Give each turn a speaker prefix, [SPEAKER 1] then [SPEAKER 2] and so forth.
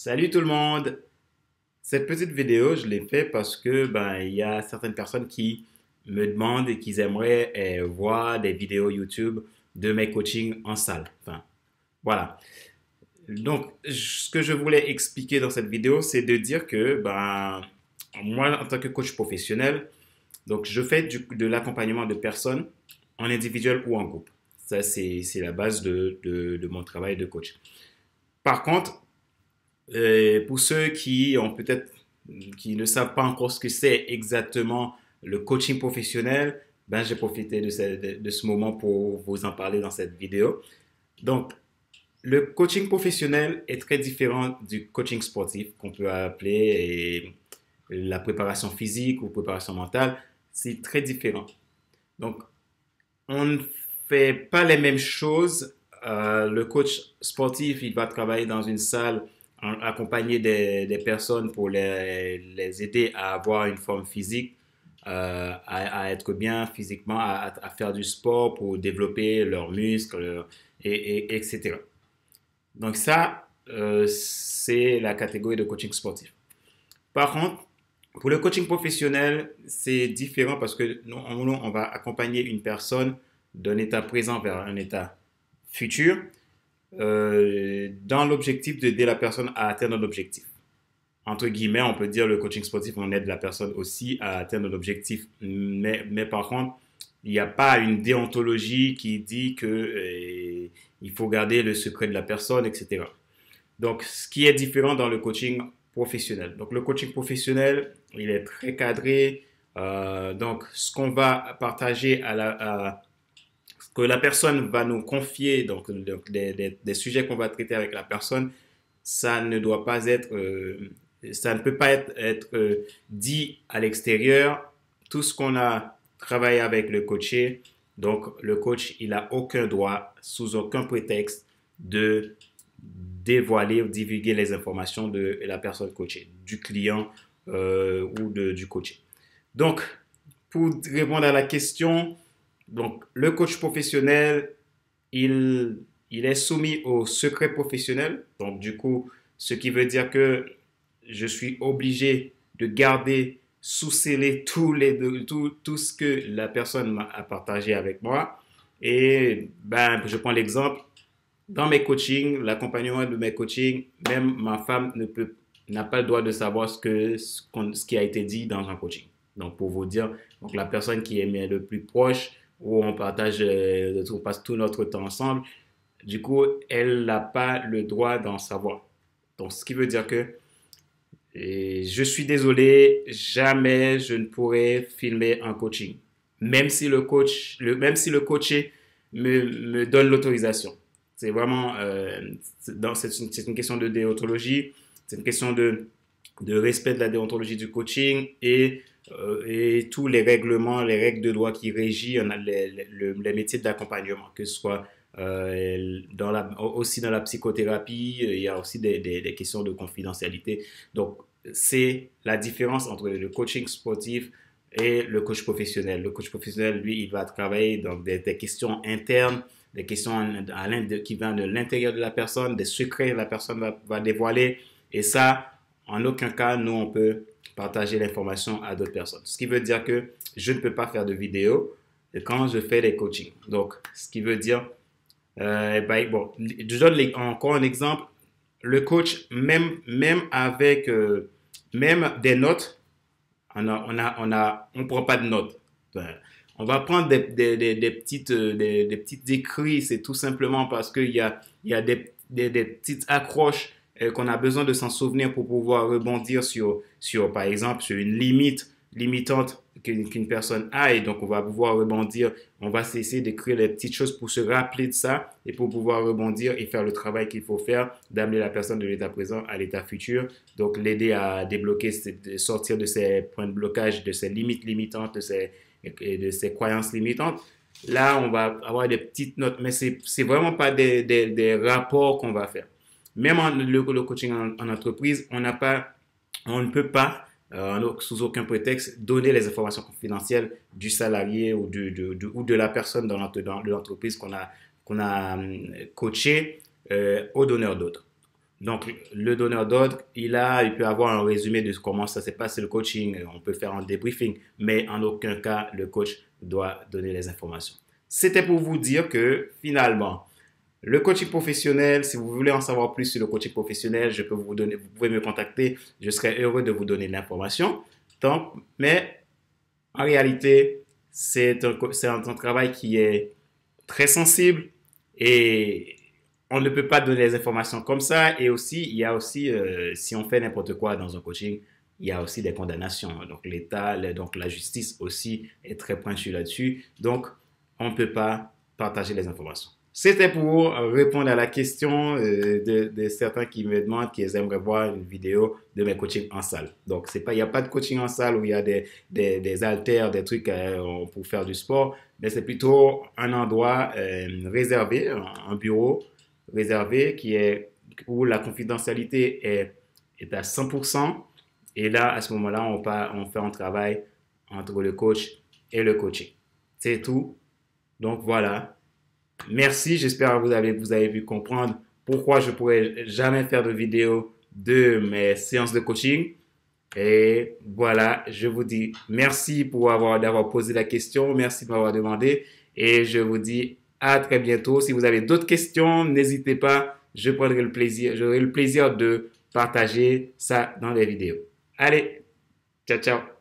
[SPEAKER 1] Salut tout le monde! Cette petite vidéo, je l'ai fait parce que il y a certaines personnes qui me demandent et qui aimeraient voir des vidéos YouTube de mes coachings en salle. Enfin, voilà. Donc, ce que je voulais expliquer dans cette vidéo, c'est de dire que moi, en tant que coach professionnel, donc je fais de l'accompagnement de personnes en individuel ou en groupe. Ça, c'est la base de mon travail de coach. Par contre, pour ceux qui ont peut-être qui ne savent pas encore ce que c'est exactement le coaching professionnel, j'ai profité de ce moment pour vous en parler dans cette vidéo. Donc, le coaching professionnel est très différent du coaching sportif qu'on peut appeler la préparation physique ou préparation mentale. C'est très différent. Donc, on ne fait pas les mêmes choses. Le coach sportif, il va travailler dans une salle, accompagner des personnes pour les aider à avoir une forme physique, à être bien physiquement, à faire du sport pour développer leurs muscles, etc. Donc ça, c'est la catégorie de coaching sportif. Par contre, pour le coaching professionnel, c'est différent parce que nous, on va accompagner une personne d'un état présent vers un état futur dans l'objectif d'aider la personne à atteindre un objectif. Entre guillemets, on peut dire le coaching sportif, on aide la personne aussi à atteindre un objectif. Mais par contre, il n'y a pas une déontologie qui dit que il faut garder le secret de la personne, etc. Donc, ce qui est différent dans le coaching professionnel. Donc, le coaching professionnel, il est très cadré. Donc, ce qu'on va partager ce que la personne va nous confier, donc des sujets qu'on va traiter avec la personne, ça ne doit pas être, ça ne peut pas être dit à l'extérieur. Tout ce qu'on a travaillé avec le coaché, donc le coach, il n'a aucun droit, sous aucun prétexte, de dévoiler ou divulguer les informations de la personne coachée, du client du coaché. Donc, pour répondre à la question, donc le coach professionnel, il est soumis au secret professionnel. Donc, du coup, ce qui veut dire que je suis obligé de garder sous scellé tout ce que la personne a partagé avec moi. Et je prends l'exemple, dans mes coachings, l'accompagnement de mes coachings, même ma femme n'a pas le droit de savoir ce qui a été dit dans un coaching. Donc, pour vous dire, donc la personne qui est le plus proche, où on passe tout notre temps ensemble, du coup, elle n'a pas le droit d'en savoir. Donc, ce qui veut dire que je suis désolé, jamais je ne pourrai filmer un coaching, même si le coaché me donne l'autorisation. C'est vraiment, c'est une question de déontologie, c'est une question de respect de la déontologie du coaching et tous les règlements, les règles de droit qui régissent les métiers d'accompagnement, que ce soit aussi dans la psychothérapie, il y a aussi des questions de confidentialité. Donc, c'est la différence entre le coaching sportif et le coach professionnel. Le coach professionnel, lui, il va travailler dans des questions internes, des questions qui viennent de l'intérieur de la personne, des secrets que la personne va dévoiler. Et ça, en aucun cas, nous, on peut partager l'information à d'autres personnes. Ce qui veut dire que je ne peux pas faire de vidéo quand je fais des coachings. Donc, ce qui veut dire, je donne encore un exemple. Le coach, même avec même des notes, on prend pas de notes. On va prendre des petites écrits, c'est tout simplement parce il y a des petites accroches qu'on a besoin de s'en souvenir pour pouvoir rebondir par exemple, sur une limitante qu'une personne a, et donc on va pouvoir rebondir, on va essayer d'écrire les petites choses pour se rappeler de ça et pour pouvoir rebondir et faire le travail qu'il faut faire, d'amener la personne de l'état présent à l'état futur, donc l'aider à débloquer, sortir de ses points de blocage, de ses limites limitantes, de ses croyances limitantes. Là, on va avoir des petites notes, mais c'est vraiment pas des rapports qu'on va faire. Même le coaching en entreprise, on ne peut pas, sous aucun prétexte, donner les informations confidentielles du salarié ou de la personne dans l'entreprise qu'on a coaché au donneur d'autres. Donc, le donneur d'ordre, il peut avoir un résumé de comment ça s'est passé le coaching. On peut faire un débriefing, mais en aucun cas, le coach doit donner les informations. C'était pour vous dire que finalement, le coaching professionnel, si vous voulez en savoir plus sur le coaching professionnel, je peux vous donner, vous pouvez me contacter. Je serai heureux de vous donner l'information. Donc, mais en réalité, c'est un travail qui est très sensible et on ne peut pas donner les informations comme ça. Et aussi, il y a aussi, si on fait n'importe quoi dans un coaching, il y a aussi des condamnations. Donc l'État, donc la justice aussi est très pointue là-dessus. Donc, on ne peut pas partager les informations. C'était pour répondre à la question de certains qui me demandent qu'ils aimeraient voir une vidéo de mes coachings en salle. Donc, c'est pas, il n'y a pas de coaching en salle où il y a des haltères, des trucs pour faire du sport, mais c'est plutôt un endroit réservé, un bureau réservé où la confidentialité est à 100%. Et là, à ce moment-là, on fait un travail entre le coach et le coaching. C'est tout. Donc voilà. Merci, j'espère que vous avez pu comprendre pourquoi je pourrais jamais faire de vidéo de mes séances de coaching. Et voilà, je vous dis merci d'avoir posé la question, merci de m'avoir demandé et je vous dis à très bientôt. Si vous avez d'autres questions, n'hésitez pas, j'aurai le plaisir de partager ça dans les vidéos. Allez, ciao ciao.